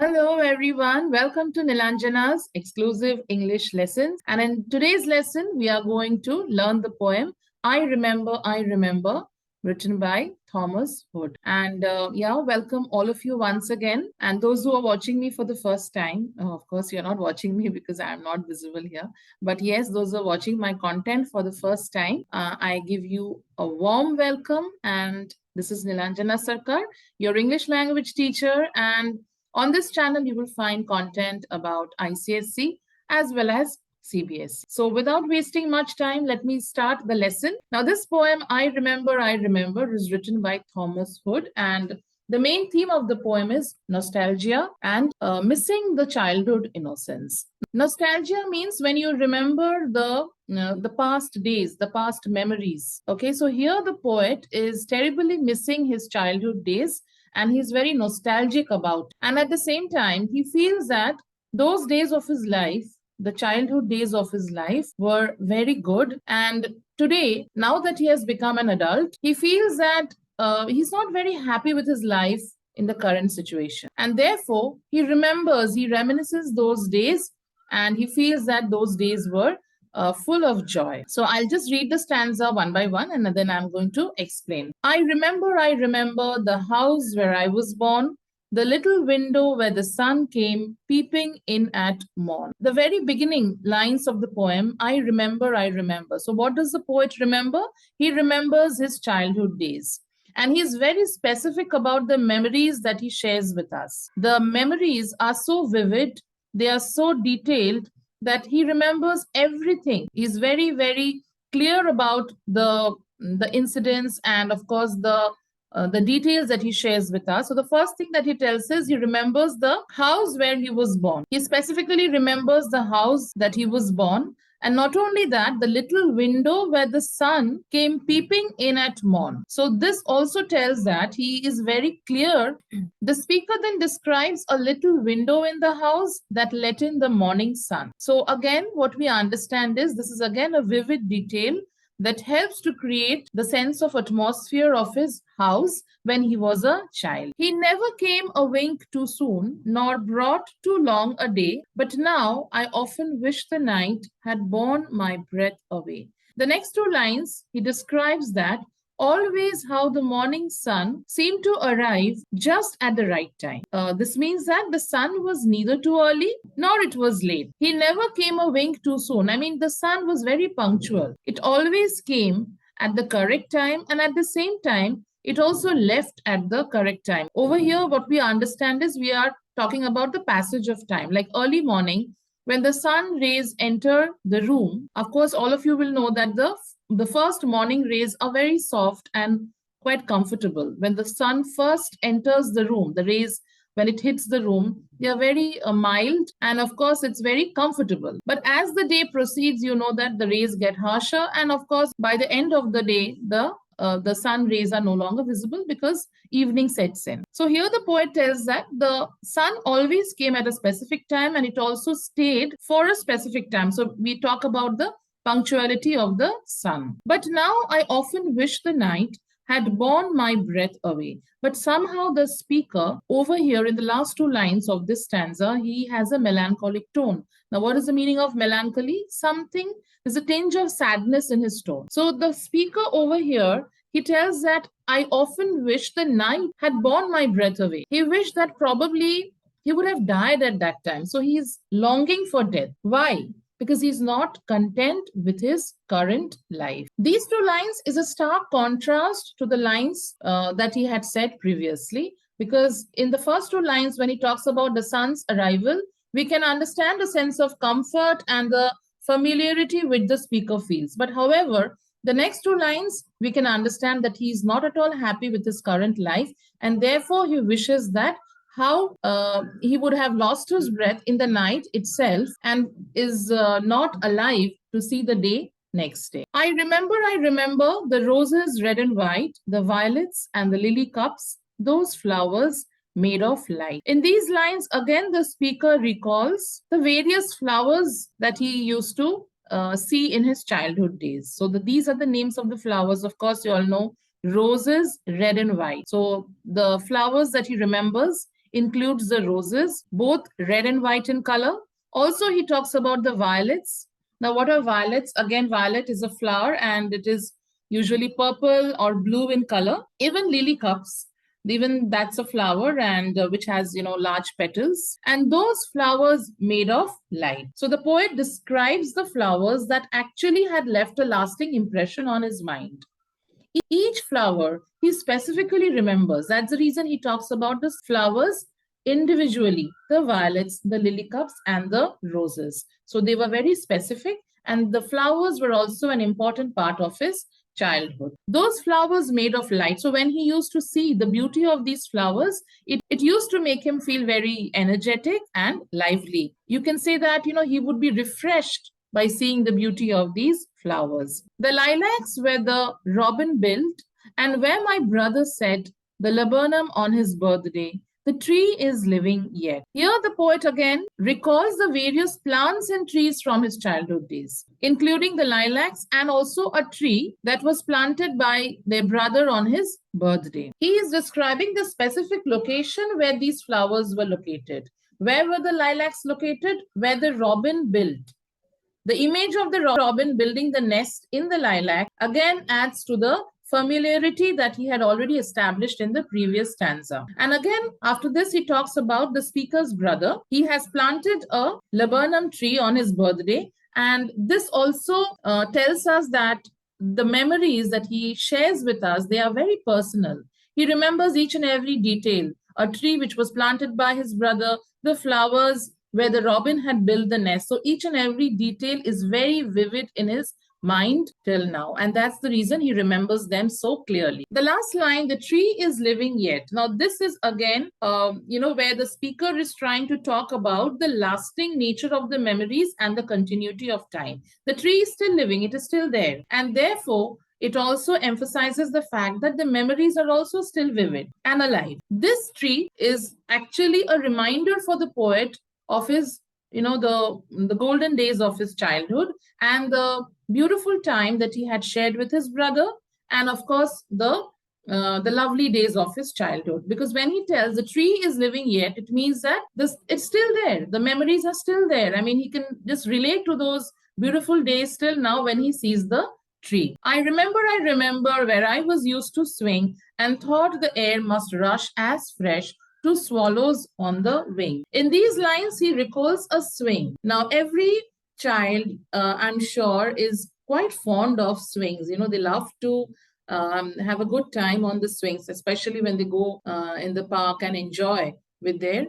Hello, everyone. Welcome to Nilanjana's exclusive English lessons. And in today's lesson, we are going to learn the poem I Remember, written by Thomas Hood. And welcome all of you once again. And those who are watching me for the first time, of course, you're not watching me because I'm not visible here. But yes, those who are watching my content for the first time, I give you a warm welcome. And this is Nilanjana Sarkar, your English language teacher. And on this channel, you will find content about ICSE as well as CBSE. So without wasting much time, let me start the lesson. Now, this poem, I Remember, is written by Thomas Hood, and the main theme of the poem is nostalgia and missing the childhood innocence. Nostalgia means when you remember the past days, the past memories. Okay, so here the poet is terribly missing his childhood days and he's very nostalgic about. And at the same time, he feels that those days of his life, the childhood days of his life, were very good. And today, now that he has become an adult, he feels that he's not very happy with his life in the current situation. And therefore, he reminisces those days, and he feels that those days were full of joy. So I'll just read the stanza one by one and then I'm going to explain. I remember the house where I was born, the little window where the sun came peeping in at morn. The very beginning lines of the poem, I remember. So what does the poet remember? He remembers his childhood days. And he's very specific about the memories that he shares with us. The memories are so vivid, they are so detailed that he remembers everything. He's very, very clear about the incidents and, of course, the details that he shares with us. So the first thing that he tells us, he remembers the house where he was born. He specifically remembers the house that he was born. And not only that, the little window where the sun came peeping in at morn. So this also tells that he is very clear. The speaker then describes a little window in the house that let in the morning sun. So again, what we understand is this is again a vivid detail that helps to create the sense of atmosphere of his house when he was a child. He never came a wink too soon, nor brought too long a day, but now I often wish the night had borne my breath away. The next two lines, he describes that always how the morning sun seemed to arrive just at the right time. This means that the sun was neither too early nor it was late. He never came a wink too soon. I mean, the sun was very punctual. It always came at the correct time, and at the same time, it also left at the correct time. Over here, what we understand is we are talking about the passage of time, like early morning. When the sun rays enter the room, of course, all of you will know that the first morning rays are very soft and quite comfortable. When the sun first enters the room, the rays, when it hits the room, they are very mild and of course it's very comfortable. But as the day proceeds, you know that the rays get harsher, and of course by the end of the day, the sun rays are no longer visible because evening sets in. So here the poet tells that the sun always came at a specific time and it also stayed for a specific time. So we talk about the punctuality of the sun. But now I often wish the night had borne my breath away. But somehow the speaker over here in the last two lines of this stanza, he has a melancholic tone. Now, what is the meaning of melancholy? Something, there's a tinge of sadness in his tone. So the speaker over here, he tells that I often wish the night had borne my breath away. He wished that probably he would have died at that time. So he's longing for death. Why? Because he's not content with his current life. These two lines is a stark contrast to the lines that he had said previously, because in the first two lines, when he talks about the sun's arrival, we can understand a sense of comfort and the familiarity which the speaker feels. But however, the next two lines, we can understand that he is not at all happy with his current life, and therefore he wishes that how he would have lost his breath in the night itself and is not alive to see the day next day. I remember the roses red and white, the violets and the lily cups, those flowers made of light. In these lines, again, the speaker recalls the various flowers that he used to see in his childhood days. So these are the names of the flowers. Of course, you all know roses, red and white. So the flowers that he remembers includes the roses, both red and white in color. Also, he talks about the violets. Now, what are violets? Again, violet is a flower and it is usually purple or blue in color. Even lily cups, even that's a flower and which has large petals, and those flowers made of light. So the poet describes the flowers that actually had left a lasting impression on his mind. Each flower he specifically remembers. That's the reason he talks about the flowers individually, the violets, the lily cups, and the roses. So they were very specific, and the flowers were also an important part of his childhood. Those flowers made of light. So when he used to see the beauty of these flowers, it used to make him feel very energetic and lively. You can say that, he would be refreshed by seeing the beauty of these flowers. The lilacs where the robin built, and where my brother said the laburnum on his birthday, the tree is living yet. Here the poet again recalls the various plants and trees from his childhood days, including the lilacs and also a tree that was planted by their brother on his birthday. He is describing the specific location where these flowers were located. Where were the lilacs located? Where the robin built. The image of the robin building the nest in the lilac again adds to the familiarity that he had already established in the previous stanza. And again, after this, he talks about the speaker's brother. He has planted a laburnum tree on his birthday. And this also tells us that the memories that he shares with us, they are very personal. He remembers each and every detail. A tree which was planted by his brother, the flowers where the robin had built the nest. So each and every detail is very vivid in his mind till now. And that's the reason he remembers them so clearly. The last line, the tree is living yet. Now, this is again, where the speaker is trying to talk about the lasting nature of the memories and the continuity of time. The tree is still living. It is still there. And therefore, it also emphasizes the fact that the memories are also still vivid and alive. This tree is actually a reminder for the poet of his, the golden days of his childhood and the beautiful time that he had shared with his brother, and of course the lovely days of his childhood. Because when he tells the tree is living yet, it means that it's still there. The memories are still there. I mean, he can just relate to those beautiful days still now when he sees the tree. I remember where I was used to swing and thought the air must rush as fresh to swallows on the wing. In these lines, he recalls a swing. Now, every child, I'm sure, is quite fond of swings. They love to have a good time on the swings, especially when they go in the park and enjoy with their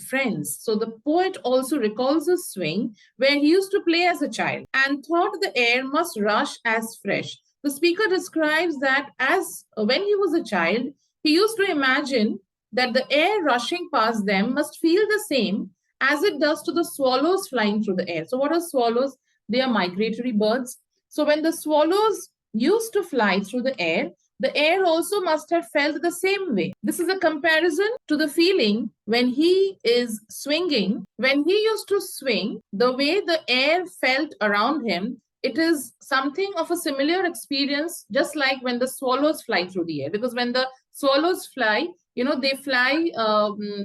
friends. So the poet also recalls a swing where he used to play as a child and thought the air must rush as fresh. The speaker describes that as when he was a child, he used to imagine that the air rushing past them must feel the same as it does to the swallows flying through the air. So what are swallows? They are migratory birds. So when the swallows used to fly through the air also must have felt the same way. This is a comparison to the feeling when he is swinging. When he used to swing, the way the air felt around him, it is something of a similar experience, just like when the swallows fly through the air. Because when the swallows fly, they fly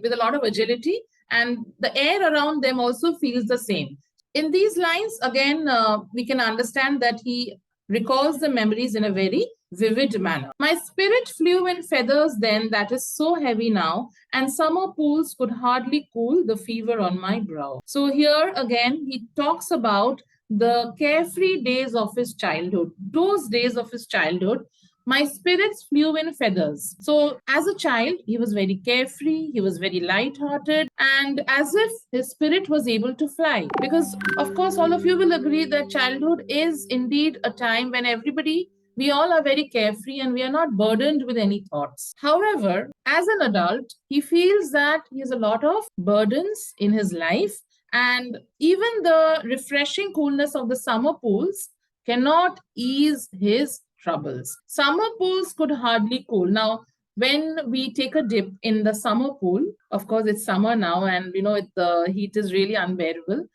with a lot of agility, and the air around them also feels the same. In these lines, again, we can understand that he recalls the memories in a very vivid manner. My spirit flew in feathers then that is so heavy now, and summer pools could hardly cool the fever on my brow. So here again, he talks about the carefree days of his childhood. Those days of his childhood, my spirits flew in feathers. So as a child, he was very carefree, he was very light-hearted, and as if his spirit was able to fly. Because, of course, all of you will agree that childhood is indeed a time when we all are very carefree and we are not burdened with any thoughts. However, as an adult, he feels that he has a lot of burdens in his life, and even the refreshing coolness of the summer pools cannot ease his troubles. Summer pools could hardly cool. Now, when we take a dip in the summer pool, of course, it's summer now, and the heat is really unbearable.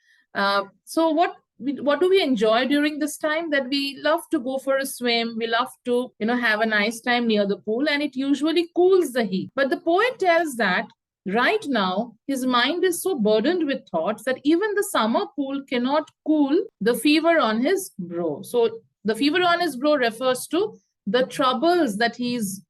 So what do we enjoy during this time? That we love to go for a swim. We love to, have a nice time near the pool, and it usually cools the heat. But the poet tells that Right now, his mind is so burdened with thoughts that even the summer pool cannot cool the fever on his brow. So, the fever on his brow refers to the troubles that he's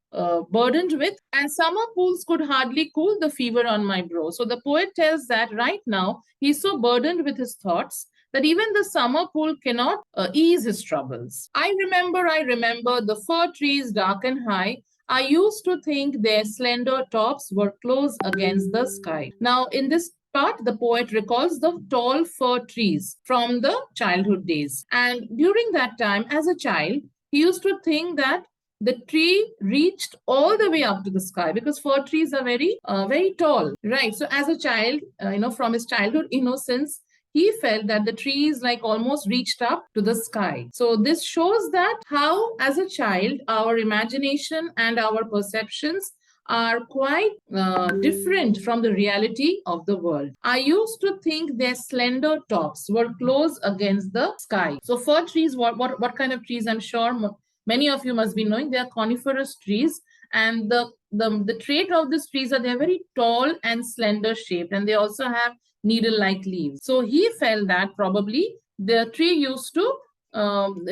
burdened with, and summer pools could hardly cool the fever on my brow. So, the poet tells that right now he's so burdened with his thoughts that even the summer pool cannot ease his troubles. I remember the fir trees dark and high. I used to think their slender tops were close against the sky. Now, in this part, the poet recalls the tall fir trees from the childhood days. And during that time, as a child, he used to think that the tree reached all the way up to the sky because fir trees are very tall, right? So, as a child, from his childhood innocence, he felt that the trees like almost reached up to the sky. So this shows that how, as a child, our imagination and our perceptions are quite different from the reality of the world. I used to think their slender tops were close against the sky. So fir trees, what kind of trees? I'm sure many of you must be knowing they are coniferous trees, and the trait of these trees are they're very tall and slender shaped, and they also have needle-like leaves. So he felt that probably the tree used to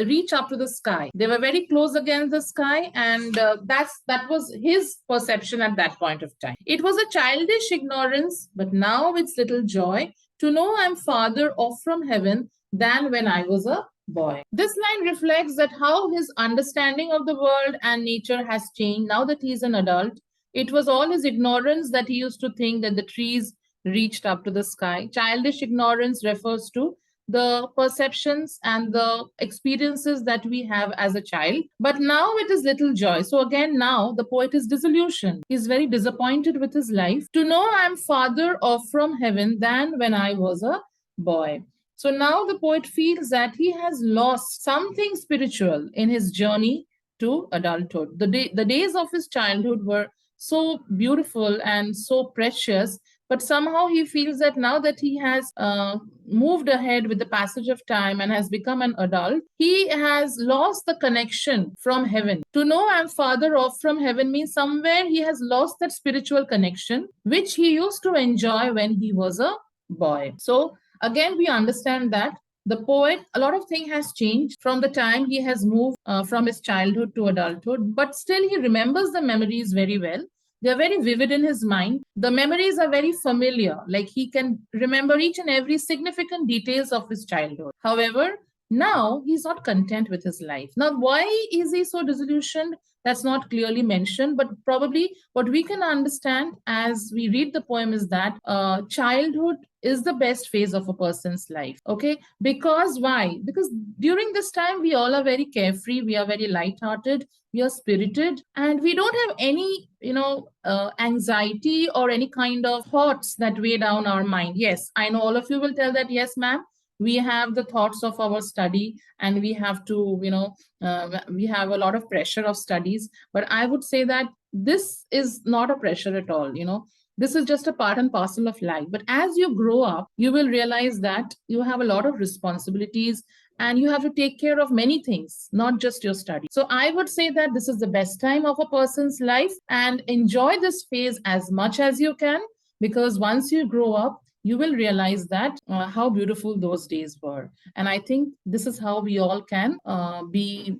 reach up to the sky. They were very close against the sky, and that was his perception at that point of time. It was a childish ignorance, but now it's little joy to know I'm farther off from heaven than when I was a boy. This line reflects that how his understanding of the world and nature has changed now that he's an adult. It was all his ignorance that he used to think that the trees reached up to the sky. Childish ignorance refers to the perceptions and the experiences that we have as a child. But now it is little joy. So again, now the poet is disillusioned. He's very disappointed with his life. To know I'm farther off from heaven than when I was a boy. So now the poet feels that he has lost something spiritual in his journey to adulthood. The days of his childhood were so beautiful and so precious, but somehow he feels that now that he has moved ahead with the passage of time and has become an adult, he has lost the connection from heaven. To know I'm farther off from heaven means somewhere he has lost that spiritual connection which he used to enjoy when he was a boy. So again, we understand that the poet, a lot of things has changed from the time he has moved from his childhood to adulthood, but still he remembers the memories very well. They're very vivid in his mind. The memories are very familiar, like he can remember each and every significant details of his childhood. However, now he's not content with his life. Now, why is he so disillusioned? That's not clearly mentioned, but probably what we can understand as we read the poem is that childhood is the best phase of a person's life. Okay, because why? Because during this time we all are very carefree, we are very light-hearted, we are spirited, and we don't have any anxiety or any kind of thoughts that weigh down our mind. Yes, I know all of you will tell that, yes ma'am, we have the thoughts of our study and we have to we have a lot of pressure of studies, but I would say that this is not a pressure at all. This is just a part and parcel of life. But as you grow up, you will realize that you have a lot of responsibilities and you have to take care of many things, not just your study. So I would say that this is the best time of a person's life, and enjoy this phase as much as you can, because once you grow up, you will realize that how beautiful those days were. And I think this is how we all can agree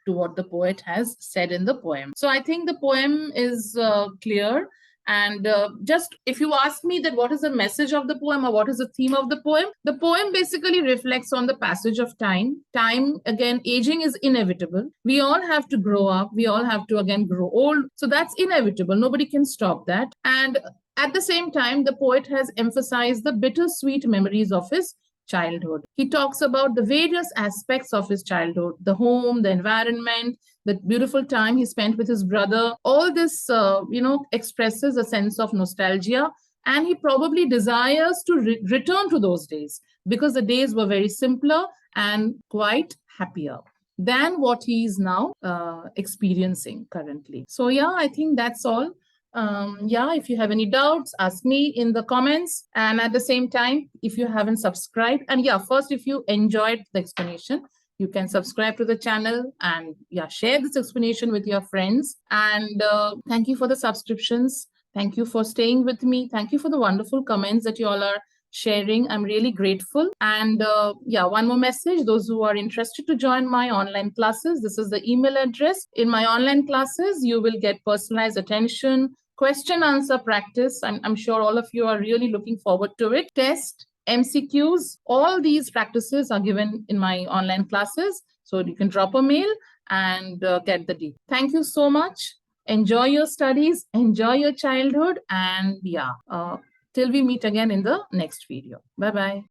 to what the poet has said in the poem. So I think the poem is clear. And just if you ask me that what is the message of the poem or what is the theme of the poem basically reflects on the passage of time. Time, again, aging is inevitable. We all have to grow up. We all have to, again, grow old. So that's inevitable. Nobody can stop that. And at the same time, the poet has emphasized the bittersweet memories of his childhood. He talks about the various aspects of his childhood, the home, the environment, the beautiful time he spent with his brother. All this, expresses a sense of nostalgia, and he probably desires to return to those days because the days were very simpler and quite happier than what he is now experiencing currently. So yeah, I think that's all. If you have any doubts, ask me in the comments. And at the same time, if you haven't subscribed, and first, if you enjoyed the explanation, you can subscribe to the channel and share this explanation with your friends. And thank you for the subscriptions. Thank you for staying with me. Thank you for the wonderful comments that you all are sharing. I'm really grateful. And yeah, one more message. Those who are interested to join my online classes, this is the email address. In my online classes, you will get personalized attention, question answer practice. I'm sure all of you are really looking forward to it. Test, MCQs, all these practices are given in my online classes. So you can drop a mail and get the details. Thank you so much. Enjoy your studies, enjoy your childhood, and yeah, till we meet again in the next video. Bye-bye.